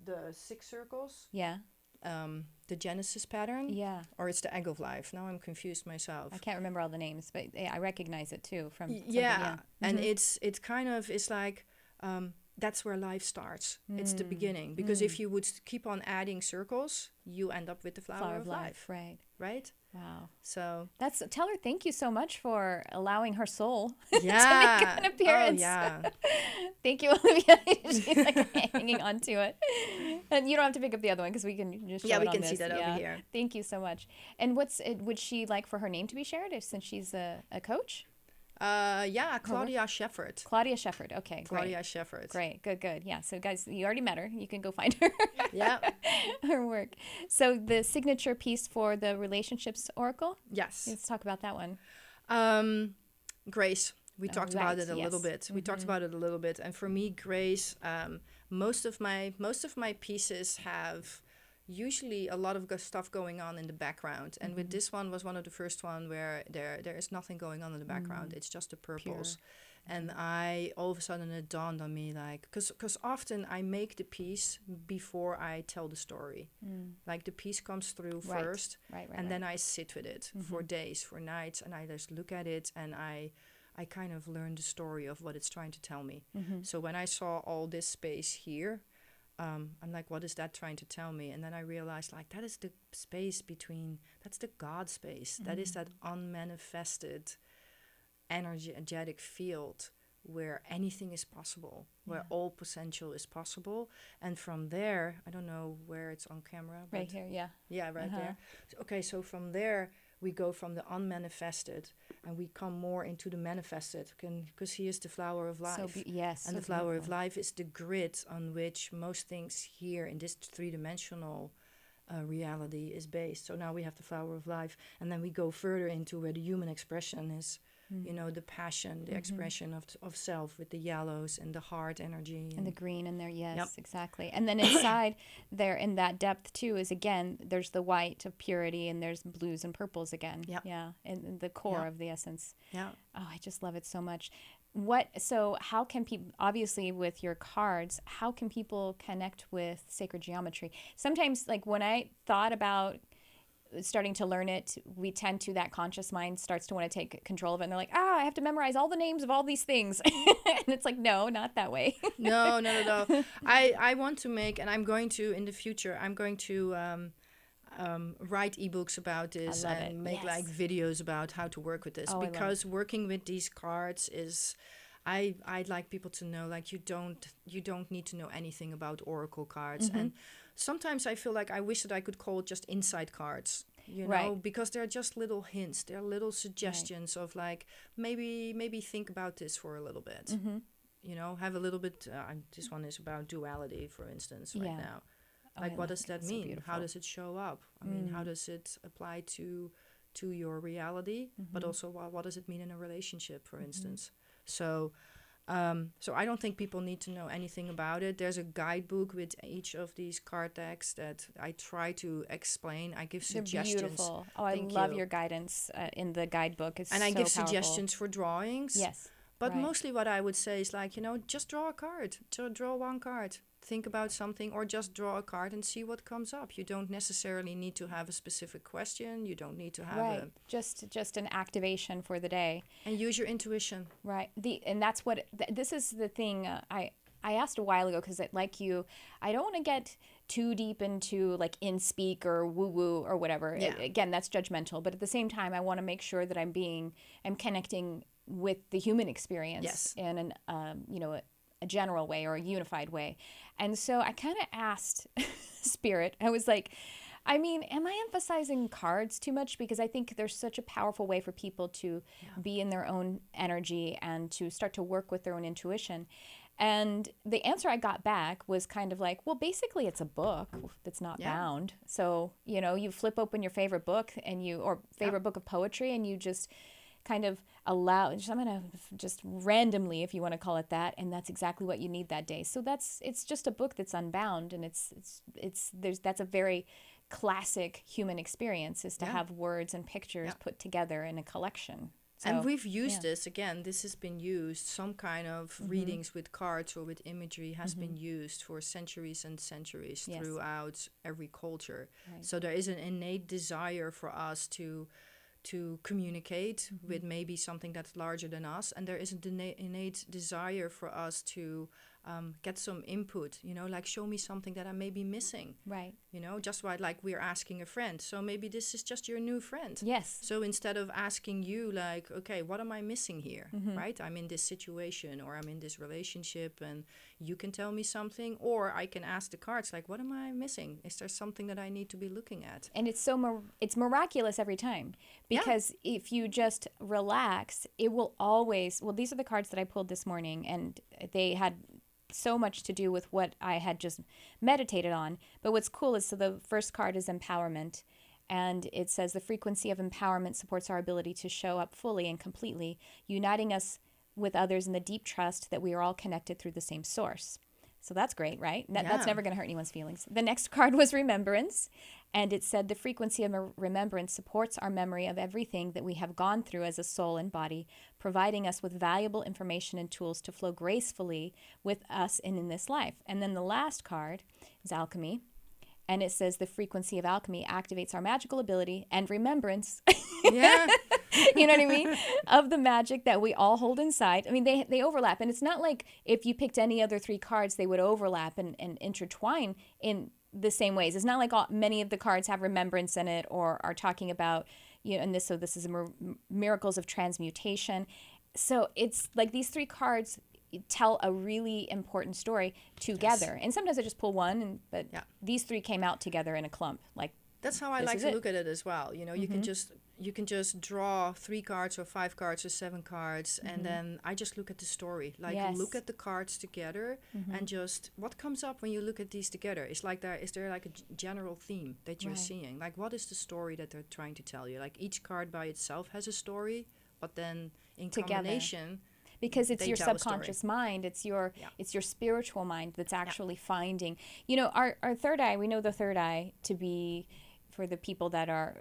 the 6 circles. Yeah. The Genesis pattern. Yeah. Or it's the Egg of Life. Now I'm confused myself. I can't remember all the names, but I recognize it too from And it's kind of, it's like, that's where life starts. It's the beginning. Because if you would keep on adding circles, you end up with the flower of life. Right? Wow. So tell her thank you so much for allowing her soul to make an appearance. Oh, yeah. Thank you, Olivia. She's like hanging on to it. And you don't have to pick up the other one, because we can just show it on this. Yeah, we can see that over here. Thank you so much. And would she like for her name to be shared since she's a coach? Claudia Shefford. Claudia Shefford. Okay, great. Claudia Shefford. Great, good. Yeah, so guys, you already met her. You can go find her. Yeah. Her work. So the signature piece for the Relationships Oracle? Yes. Let's talk about that one. Grace. We talked about it a little bit. We talked about it a little bit. And for me, grace, most of my pieces have usually a lot of stuff going on in the background. And with this one was one of the first one where there is nothing going on in the background. It's just the purples. Pure. And all of a sudden it dawned on me, like, because often I make the piece before I tell the story. Like the piece comes through first, and then I sit with it for days, for nights, and I just look at it, and I kind of learn the story of what it's trying to tell me. So when I saw all this space here, I'm like, what is that trying to tell me? And then I realized, like, that is the space that's the God space. That is that unmanifested energetic field where anything is possible, where all potential is possible. And from there, I don't know where it's on camera. Right here, yeah. Yeah, right there. Okay, so from there, we go from the unmanifested and we come more into the manifested, because he is the flower of life. And the flower of life is the grid on which most things here in this 3-dimensional reality is based. So now we have the flower of life, and then we go further into where the human expression is. You know, the passion, the expression of self with the yellows and the heart energy. And the green in there, yes, exactly. And then inside there, in that depth too, is again, there's the white of purity, and there's blues and purples again. Yeah, and the core of the essence. Yeah. Oh, I just love it so much. So how can people, obviously with your cards, how can people connect with sacred geometry? Sometimes, like when I thought about starting to learn it, that conscious mind starts to want to take control of it, and they're like, I have to memorize all the names of all these things. And it's like, no, not that way. No. I want to make, and I'm going to, in the future, I'm going to write ebooks about this and make like videos about how to work with this, because working with these cards is, I'd like people to know, like, you don't need to know anything about oracle cards. And sometimes I feel like I wish that I could call it just insight cards, you know, because they're just little hints, they're little suggestions of like, maybe think about this for a little bit, you know, have a little bit, this one is about duality, for instance, right now. Like, what does that mean? So how does it show up? I mean, how does it apply to your reality? But also, what does it mean in a relationship, for instance? So I don't think people need to know anything about it. There's a guidebook with each of these card decks that I try to explain. I give suggestions. They're beautiful. Oh, I love your guidance in the guidebook. It's and so I give powerful. Suggestions for drawings. Yes. But mostly what I would say is like, you know, just draw a card. Draw one card. Think about something, or just draw a card and see what comes up. You don't necessarily need to have a specific question. You don't need to have just an activation for the day. And use your intuition. Right. And that's what this is the thing. I asked a while ago, because like you, I don't want to get too deep into like in speak or woo woo or whatever. Yeah. Again, that's judgmental. But at the same time, I want to make sure that I'm connecting with the human experience in an a general way or a unified way. And so I kind of asked Spirit, I was like, I mean, am I emphasizing cards too much? Because I think there's such a powerful way for people to be in their own energy and to start to work with their own intuition. And the answer I got back was kind of like, well, basically it's a book that's not bound. So, you know, you flip open your favorite book or favorite book of poetry, and you just kind of allow, I'm going to just randomly, if you want to call it that, and that's exactly what you need that day. So it's just a book that's unbound, and that's a very classic human experience, is to have words and pictures put together in a collection. So, and we've used this, again, this has been used, some kind of readings with cards or with imagery has been used for centuries and centuries throughout every culture. Right. So there is an innate desire for us to communicate with maybe something that's larger than us, and there is an innate desire for us to get some input, you know, like show me something that I may be missing. Right. You know, just like we're asking a friend. So maybe this is just your new friend. Yes. So instead of asking you like, okay, what am I missing here? Right? I'm in this situation, or I'm in this relationship, and you can tell me something, or I can ask the cards like, what am I missing? Is there something that I need to be looking at? And it's it's miraculous every time, because if you just relax, it will always, well, these are the cards that I pulled this morning, and they had so much to do with what I had just meditated on. But what's cool is, so the first card is empowerment, and it says the frequency of empowerment supports our ability to show up fully and completely, uniting us with others in the deep trust that we are all connected through the same source. So that's great, right? That's never going to hurt anyone's feelings. The next card was remembrance, and it said the frequency of remembrance supports our memory of everything that we have gone through as a soul and body, providing us with valuable information and tools to flow gracefully with us in this life. And then the last card is alchemy, and it says the frequency of alchemy activates our magical ability and remembrance. Yeah. You know what I mean? Of the magic that we all hold inside. I mean, they overlap. And it's not like if you picked any other three cards, they would overlap and intertwine in the same ways. It's not like many of the cards have remembrance in it or are talking about, you know, and this is miracles of transmutation. So it's like these three cards tell a really important story together. Yes. And sometimes I just pull one, but these three came out together in a clump. Like, that's how I like to look at it as well. You know, you can just draw 3 cards or 5 cards or 7 cards, and then I just look at the story. Like, look at the cards together, and just what comes up when you look at these together. Is there like a general theme that you're seeing? Like, what is the story that they're trying to tell you? Like, each card by itself has a story, but then in combination, because it's your subconscious mind, it's your spiritual mind that's actually finding. You know, our third eye, we know the third eye to be, for the people that are,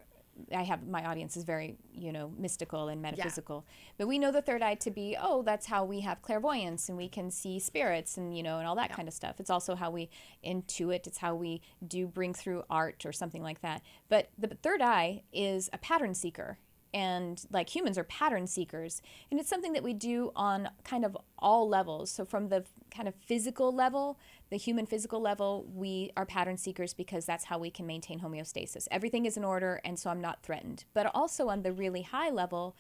my audience is very, you know, mystical and metaphysical. But we know the third eye to be, that's how we have clairvoyance and we can see spirits and, you know, and all that kind of stuff. It's also how we intuit. It's how we do bring through art or something like that. But the third eye is a pattern seeker. and like humans are pattern seekers, and it's something that we do on kind of all levels. So from the kind of physical level, the human physical level, we are pattern seekers because that's how we can maintain homeostasis. Everything is in order, and so I'm not threatened. But also on the really high level,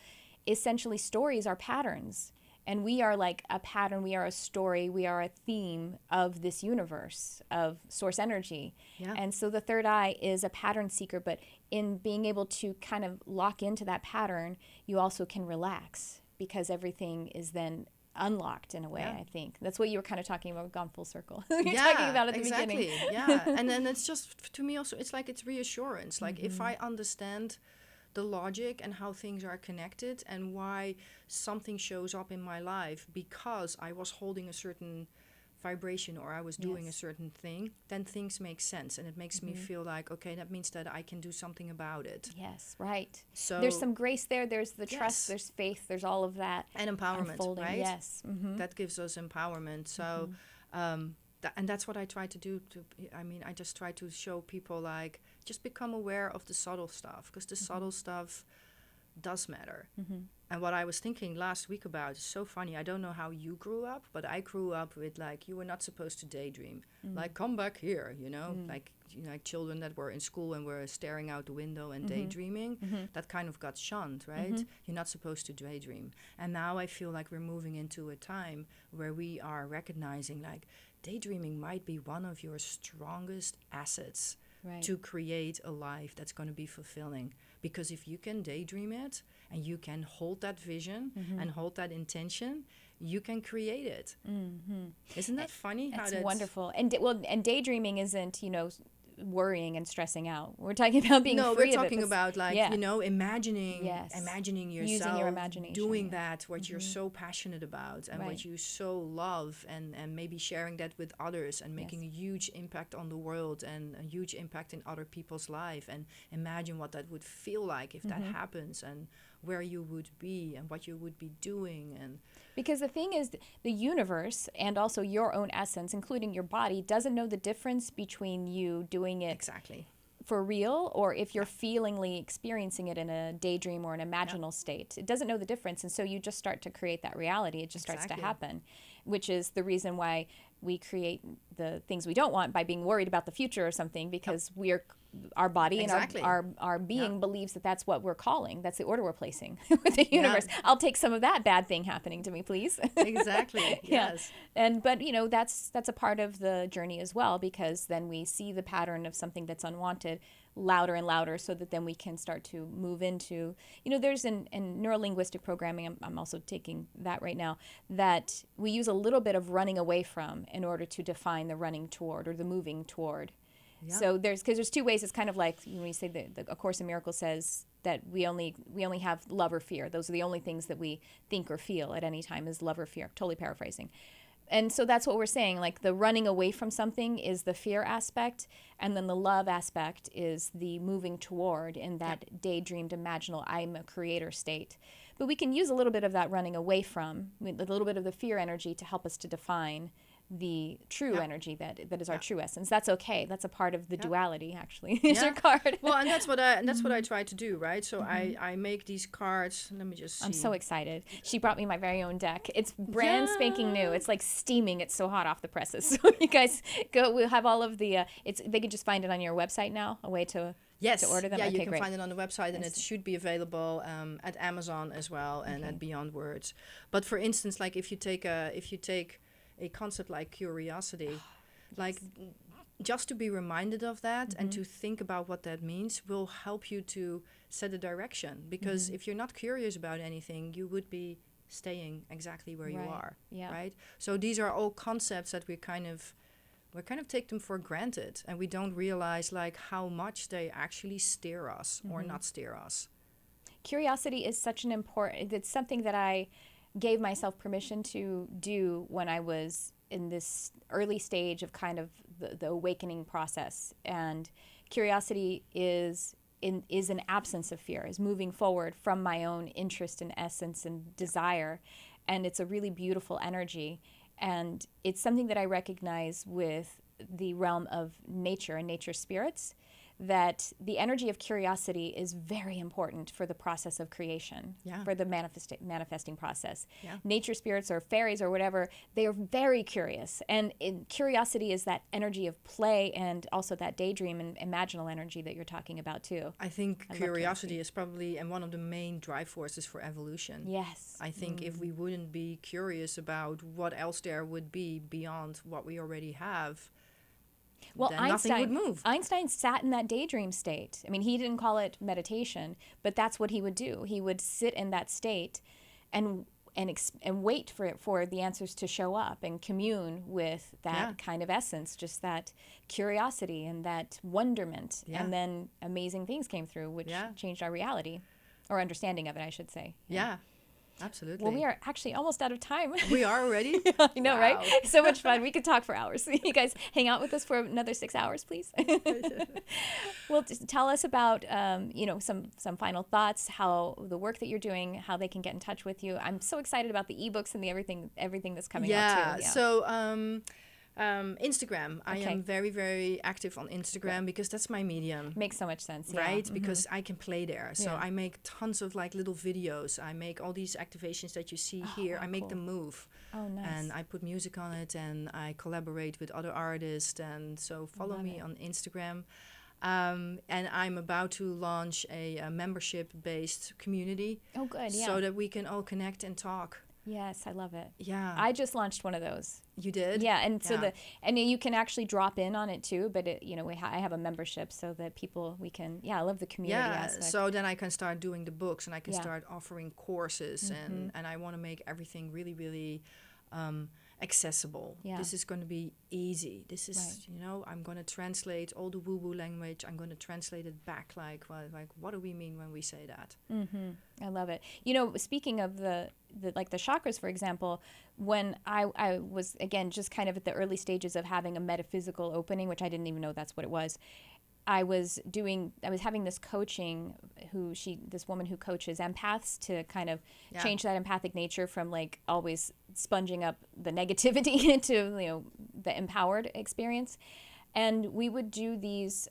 essentially stories are patterns. And we are like a pattern, we are a story, we are a theme of this universe, of source energy. Yeah. And so the third eye is a pattern seeker, but in being able to kind of lock into that pattern, you also can relax because everything is then unlocked in a way, I think. That's what you were kind of talking about, gone full circle. You're talking about at the beginning. Yeah, and then it's just, to me also, it's like it's reassurance. Like if I understand the logic and how things are connected and why something shows up in my life because I was holding a certain vibration or I was doing a certain thing, then things make sense and it makes me feel like, okay, that means that I can do something about it. Yes, right. So there's some grace there, there's the trust, there's faith, there's all of that. And empowerment, unfolding. right? Yes. That gives us empowerment. So, and that's what I try to do. I just try to show people like, just become aware of the subtle stuff because the subtle stuff does matter. And what I was thinking last week about is so funny. I don't know how you grew up, but I grew up with like, you were not supposed to daydream. Like, come back here, like, like children that were in school and were staring out the window and daydreaming. That kind of got shunned, right? You're not supposed to daydream. And now I feel like we're moving into a time where we are recognizing like daydreaming might be one of your strongest assets to create a life that's going to be fulfilling. Because if you can daydream it and you can hold that vision and hold that intention, you can create it. Isn't that funny? That's wonderful. And and daydreaming isn't, worrying and stressing out. We're talking about being free of it. No, we're talking about like, imagining yourself using your imagination, doing that, what you're so passionate about and what you so love and maybe sharing that with others and making a huge impact on the world and a huge impact in other people's life and imagine what that would feel like if that happens and where you would be and what you would be doing. And because the thing is, the universe and also your own essence, including your body, doesn't know the difference between you doing it for real or if you're feelingly experiencing it in a daydream or an imaginal state. It doesn't know the difference, and so you just start to create that reality. It just starts to happen, which is the reason why we create the things we don't want by being worried about the future or something, because our body and our being believes that that's what we're calling. That's the order we're placing with the universe. I'll take some of that bad thing happening to me, please. Exactly. Yes. But that's a part of the journey as well, because then we see the pattern of something that's unwanted louder and louder, so that then we can start to move into, there's in neurolinguistic programming, I'm also taking that right now, that we use a little bit of running away from in order to define the running toward or the moving toward. Yeah. So there's two ways. It's kind of like when we say A Course in Miracles says that we only have love or fear. Those are the only things that we think or feel at any time is love or fear. Totally paraphrasing. And so that's what we're saying. Like the running away from something is the fear aspect, and then the love aspect is the moving toward in that daydreamed, imaginal, I'm a creator state. But we can use a little bit of that running away from, a little bit of the fear energy to help us to define the true energy that is our true essence. That's okay. That's a part of the duality, actually. Here's your card. Well, and that's what I try to do, right? So I make these cards. Let me just see. I'm so excited. She brought me my very own deck. It's brand spanking new. It's like steaming. It's so hot off the presses. So you guys go. We'll have all of the. They can just find it on your website now. A way to. Yes. To order them? Yeah, okay, you can great. find it on the website, and it should be available at Amazon as well and at Beyond Words. But for instance, like if you take a concept like curiosity, like just to be reminded of that and to think about what that means will help you to set a direction. Because if you're not curious about anything, you would be staying exactly where you are, right? So these are all concepts that we kind of take them for granted, and we don't realize like how much they actually steer us or not steer us. Curiosity is such an important, it's something that I gave myself permission to do when I was in this early stage of kind of the awakening process. And curiosity is an absence of fear, is moving forward from my own interest and essence and desire. And it's a really beautiful energy. And it's something that I recognize with the realm of nature and nature spirits, that the energy of curiosity is very important for the process of creation, for the manifesting process. Yeah. Nature spirits or fairies or whatever, they are very curious. And curiosity is that energy of play and also that daydream and imaginal energy that you're talking about too. I think curiosity is probably one of the main drive forces for evolution. Yes. I think if we wouldn't be curious about what else there would be beyond what we already have, well, then nothing would move. Einstein sat in that daydream state. I mean, he didn't call it meditation, but that's what he would do. He would sit in that state and wait for the answers to show up and commune with that kind of essence, just that curiosity and that wonderment. Yeah. And then amazing things came through, which changed our reality, or understanding of it, I should say. Yeah. Absolutely. Well, we are actually almost out of time. We are already? I know, right? So much fun. We could talk for hours. You guys hang out with us for another 6 hours, please. Well, just tell us about, some final thoughts, how the work that you're doing, how they can get in touch with you. I'm so excited about the ebooks and the everything that's coming out too. Yeah. So Instagram. I am very, very active on Instagram because that's my medium. Makes so much sense, right? Mm-hmm. Because I can play there. So I make tons of like little videos. I make all these activations that you see here. I make them move. Oh, nice. And I put music on it, and I collaborate with other artists. And so follow me on Instagram. And I'm about to launch a membership-based community. Oh, good, yeah. So that we can all connect and talk. Yes, I love it. Yeah. I just launched one of those. You did? Yeah, and so and you can actually drop in on it too, but I have a membership so that I love the community aspect. So then I can start doing the books, and I can start offering courses, and I want to make everything really, really accessible. Yeah. This is going to be easy. This is, I'm going to translate all the woo-woo language. I'm going to translate it back like what do we mean when we say that? Mm-hmm. I love it. Speaking of the chakras, for example, when I was, again, just kind of at the early stages of having a metaphysical opening, which I didn't even know that's what it was, I was having this coaching, this woman who coaches empaths to kind of change that empathic nature from like always sponging up the negativity into, the empowered experience. And we would do these,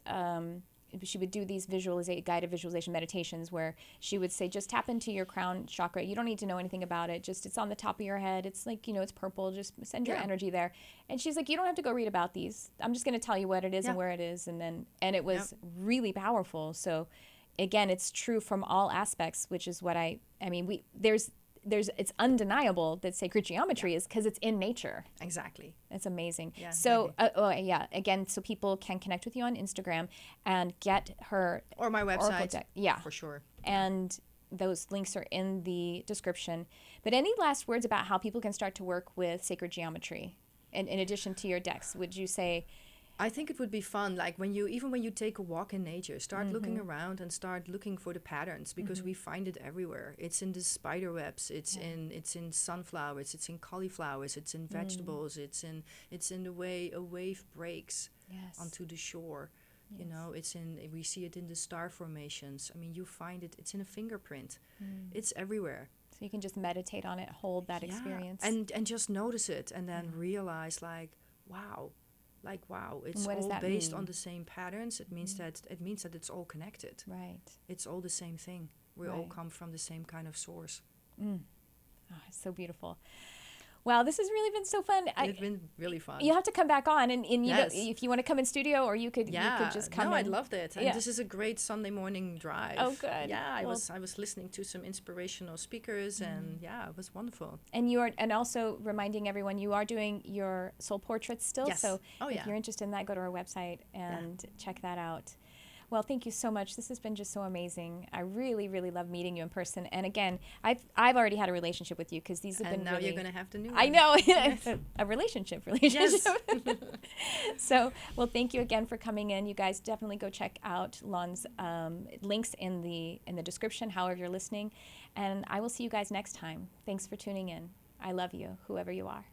she would do these guided visualization meditations where she would say, just tap into your crown chakra. You don't need to know anything about it. Just, it's on the top of your head. It's like, it's purple. Just send your energy there. And she's like, you don't have to go read about these. I'm just going to tell you what it is and where it is. And it was really powerful. So again, it's true from all aspects, which is what it's undeniable that sacred geometry is because it's in nature. Exactly. It's amazing. Yeah, so, again, so people can connect with you on Instagram and get her... Or my website. Yeah. For sure. And those links are in the description. But any last words about how people can start to work with sacred geometry? And in addition to your decks, would you say... I think it would be fun, like when you take a walk in nature, start looking around and start looking for the patterns, because we find it everywhere. It's in the spider webs, it's in sunflowers, it's in cauliflowers, it's in vegetables, it's in the way a wave breaks onto the shore. Yes. We see it in the star formations. I mean, you find it, it's in a fingerprint. It's everywhere. So you can just meditate on it, hold that experience. And just notice it, and then realize wow, it's all based on the same patterns. It means that it's all connected. Right. It's all the same thing. We all come from the same kind of source. Oh, it's so beautiful. Wow, this has really been so fun. It's been really fun. You have to come back on, and if you want to come in studio, or you could just come in. I loved it. And this is a great Sunday morning drive. Oh, good. Yeah, I was listening to some inspirational speakers, and it was wonderful. And also reminding everyone, you are doing your soul portraits still. Yes. So if you're interested in that, go to our website and check that out. Well, thank you so much. This has been just so amazing. I really, really love meeting you in person. And again, I've already had a relationship with you because these have been now you're going to have the new one. I know. a relationship. Yes. So, well, thank you again for coming in. You guys definitely go check out Lon's links in the description, however you're listening. And I will see you guys next time. Thanks for tuning in. I love you, whoever you are.